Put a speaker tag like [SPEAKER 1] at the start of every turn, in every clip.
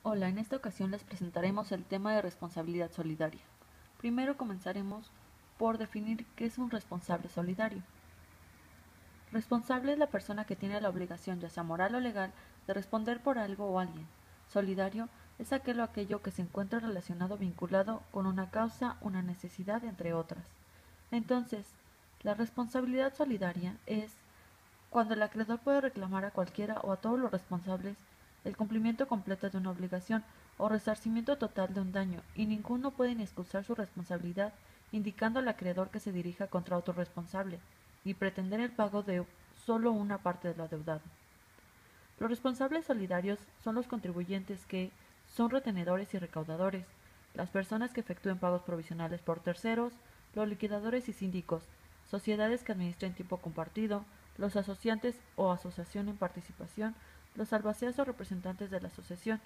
[SPEAKER 1] Hola, en esta ocasión les presentaremos el tema de responsabilidad solidaria. Primero comenzaremos por definir qué es un responsable solidario. Responsable es la persona que tiene la obligación, ya sea moral o legal, de responder por algo o alguien. Solidario es aquel o aquello que se encuentra relacionado o vinculado con una causa, una necesidad, entre otras. Entonces, la responsabilidad solidaria es cuando el acreedor puede reclamar a cualquiera o a todos los responsables el cumplimiento completo de una obligación o resarcimiento total de un daño, y ninguno puede ni excusar su responsabilidad, indicando al acreedor que se dirija contra otro responsable, ni pretender el pago de solo una parte de lo adeudado. Los responsables solidarios son los contribuyentes que son retenedores y recaudadores, las personas que efectúen pagos provisionales por terceros, los liquidadores y síndicos, sociedades que administren tiempo compartido, los asociantes o asociación en participación, los albaceas o representantes de la asociación.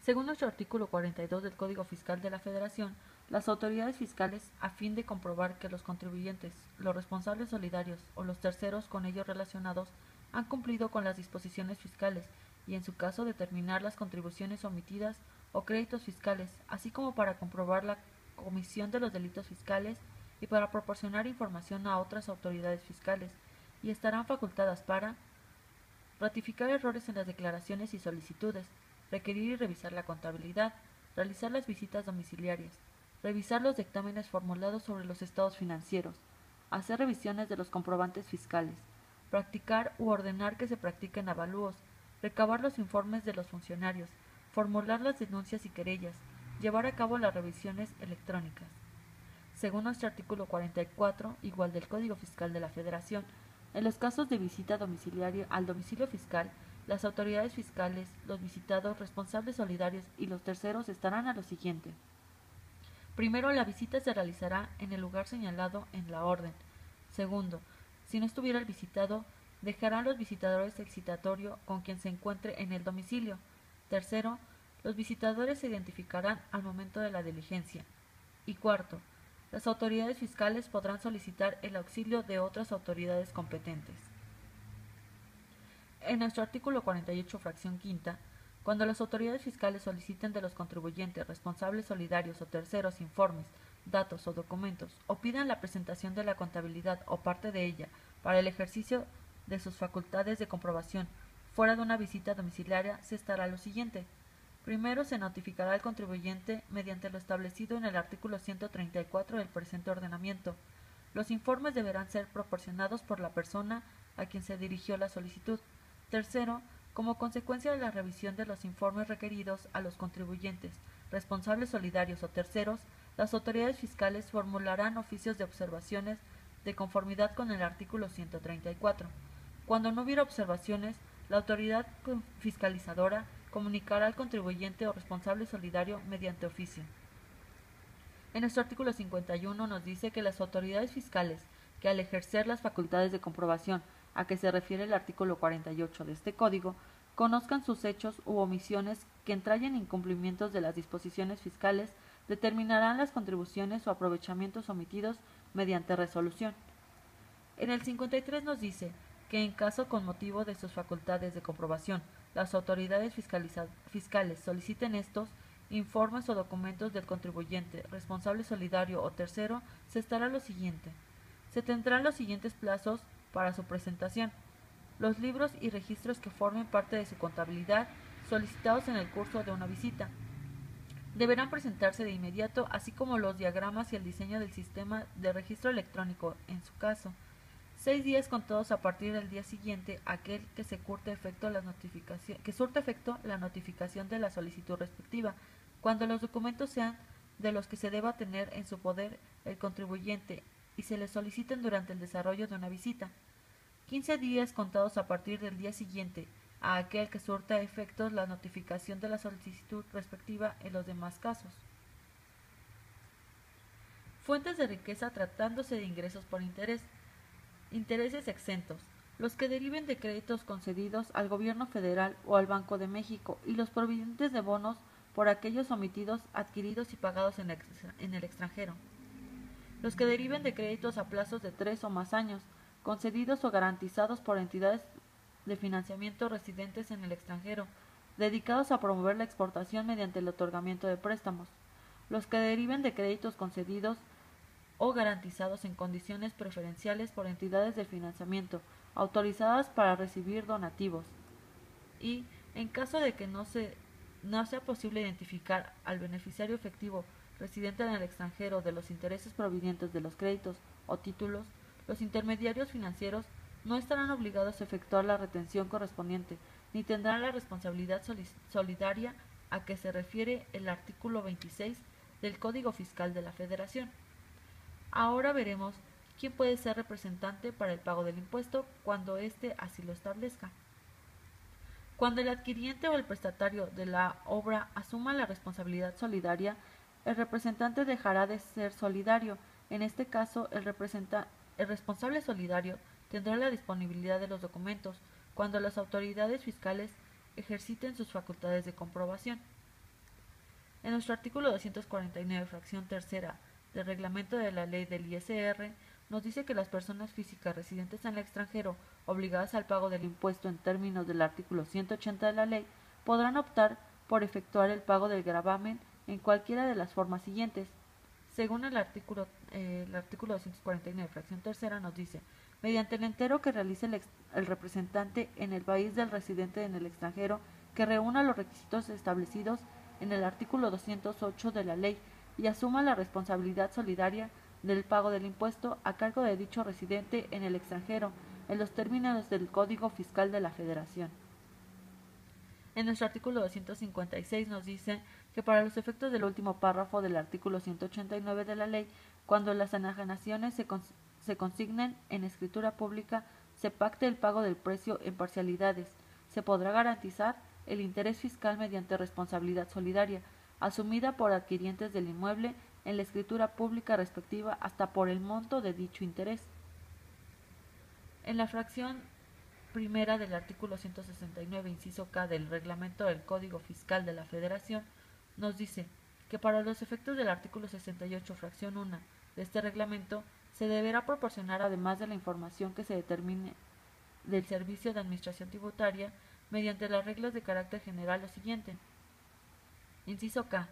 [SPEAKER 1] Según nuestro artículo 42 del Código Fiscal de la Federación, las autoridades fiscales, a fin de comprobar que los contribuyentes, los responsables solidarios o los terceros con ellos relacionados han cumplido con las disposiciones fiscales y, en su caso, determinar las contribuciones omitidas o créditos fiscales, así como para comprobar la comisión de los delitos fiscales y para proporcionar información a otras autoridades fiscales, y estarán facultadas para ratificar errores en las declaraciones y solicitudes, requerir y revisar la contabilidad, realizar las visitas domiciliarias, revisar los dictámenes formulados sobre los estados financieros, hacer revisiones de los comprobantes fiscales, practicar u ordenar que se practiquen avalúos, recabar los informes de los funcionarios, formular las denuncias y querellas, llevar a cabo las revisiones electrónicas. Según nuestro artículo 44, igual del Código Fiscal de la Federación, en los casos de visita domiciliaria al domicilio fiscal, las autoridades fiscales, los visitados, responsables solidarios y los terceros estarán a lo siguiente. Primero, la visita se realizará en el lugar señalado en la orden. Segundo, si no estuviera el visitado, dejarán los visitadores el citatorio con quien se encuentre en el domicilio. Tercero, los visitadores se identificarán al momento de la diligencia. Y cuarto, las autoridades fiscales podrán solicitar el auxilio de otras autoridades competentes. En nuestro artículo 48, fracción quinta, cuando las autoridades fiscales soliciten de los contribuyentes, responsables solidarios o terceros informes, datos o documentos, o pidan la presentación de la contabilidad o parte de ella para el ejercicio de sus facultades de comprobación fuera de una visita domiciliaria, se estará lo siguiente. Primero, se notificará al contribuyente mediante lo establecido en el artículo 134 del presente ordenamiento. Los informes deberán ser proporcionados por la persona a quien se dirigió la solicitud. Tercero, como consecuencia de la revisión de los informes requeridos a los contribuyentes, responsables solidarios o terceros, las autoridades fiscales formularán oficios de observaciones de conformidad con el artículo 134. Cuando no hubiera observaciones, la autoridad fiscalizadora comunicará al contribuyente o responsable solidario mediante oficio. En nuestro artículo 51 nos dice que las autoridades fiscales, que al ejercer las facultades de comprobación a que se refiere el artículo 48 de este código, conozcan sus hechos u omisiones que entrañen incumplimientos de las disposiciones fiscales, determinarán las contribuciones o aprovechamientos omitidos mediante resolución. En el 53 nos dice que en caso con motivo de sus facultades de comprobación, las autoridades fiscales soliciten estos informes o documentos del contribuyente, responsable solidario o tercero, se estará lo siguiente. Se tendrán los siguientes plazos para su presentación. Los libros y registros que formen parte de su contabilidad solicitados en el curso de una visita. Deberán presentarse de inmediato, así como los diagramas y el diseño del sistema de registro electrónico, en su caso. 6 días contados a partir del día siguiente aquel que surte efecto la notificación de la solicitud respectiva, cuando los documentos sean de los que se deba tener en su poder el contribuyente y se le soliciten durante el desarrollo de una visita. 15 días contados a partir del día siguiente a aquel que surta efectos la notificación de la solicitud respectiva en los demás casos. Fuentes de riqueza tratándose de ingresos por interés. Intereses exentos. Los que deriven de créditos concedidos al Gobierno federal o al Banco de México y los provenientes de bonos por aquellos omitidos, adquiridos y pagados en el extranjero. Los que deriven de créditos a plazos de 3 o más años, concedidos o garantizados por entidades de financiamiento residentes en el extranjero, dedicados a promover la exportación mediante el otorgamiento de préstamos, los que deriven de créditos concedidos o garantizados en condiciones preferenciales por entidades de financiamiento autorizadas para recibir donativos, y, en caso de que no sea posible identificar al beneficiario efectivo residente en el extranjero de los intereses provenientes de los créditos o títulos, los intermediarios financieros no estarán obligados a efectuar la retención correspondiente, ni tendrán la responsabilidad solidaria a que se refiere el artículo 26 del Código Fiscal de la Federación. Ahora veremos quién puede ser representante para el pago del impuesto cuando éste así lo establezca. Cuando el adquiriente o el prestatario de la obra asuma la responsabilidad solidaria, el representante dejará de ser solidario. En este caso, el responsable solidario tendrá la disponibilidad de los documentos cuando las autoridades fiscales ejerciten sus facultades de comprobación. En nuestro artículo 249, fracción tercera del reglamento de la ley del ISR, nos dice que las personas físicas residentes en el extranjero obligadas al pago del impuesto en términos del artículo 180 de la ley podrán optar por efectuar el pago del gravamen en cualquiera de las formas siguientes. Según el artículo 249, fracción tercera, nos dice: mediante el entero que realice el representante en el país del residente en el extranjero que reúna los requisitos establecidos en el artículo 208 de la ley y asuma la responsabilidad solidaria del pago del impuesto a cargo de dicho residente en el extranjero en los términos del Código Fiscal de la Federación. En nuestro artículo 256 nos dice que para los efectos del último párrafo del artículo 189 de la ley, cuando las enajenaciones se consignen en escritura pública, se pacte el pago del precio en parcialidades, se podrá garantizar el interés fiscal mediante responsabilidad solidaria, asumida por adquirientes del inmueble en la escritura pública respectiva hasta por el monto de dicho interés. En la fracción primera del artículo 169, inciso K del reglamento del Código Fiscal de la Federación, nos dice que para los efectos del artículo 68, fracción 1 de este reglamento, se deberá proporcionar, además de la información que se determine del Servicio de Administración Tributaria, mediante las reglas de carácter general, lo siguiente. Inciso K.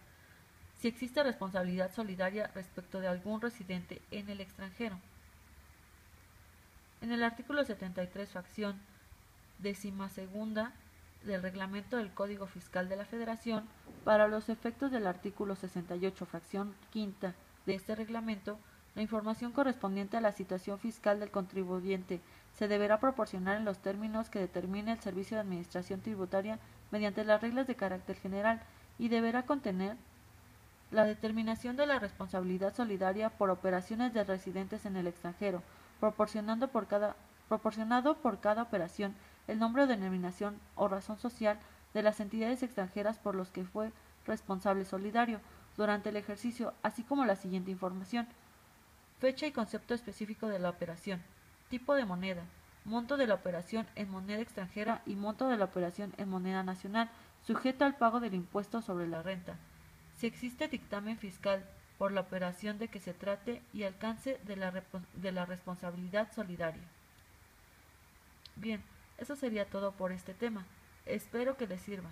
[SPEAKER 1] Si existe responsabilidad solidaria respecto de algún residente en el extranjero. En el artículo 73, fracción 12ª del reglamento del Código Fiscal de la Federación, para los efectos del artículo 68, fracción 5 de este reglamento, la información correspondiente a la situación fiscal del contribuyente se deberá proporcionar en los términos que determine el Servicio de Administración Tributaria mediante las reglas de carácter general y deberá contener la determinación de la responsabilidad solidaria por operaciones de residentes en el extranjero, proporcionado por cada operación el nombre o denominación o razón social de las entidades extranjeras por los que fue responsable solidario durante el ejercicio, así como la siguiente información: fecha y concepto específico de la operación, tipo de moneda, monto de la operación en moneda extranjera y monto de la operación en moneda nacional, sujeto al pago del impuesto sobre la renta. Si existe dictamen fiscal por la operación de que se trate y alcance de la responsabilidad solidaria. Bien, eso sería todo por este tema. Espero que les sirva.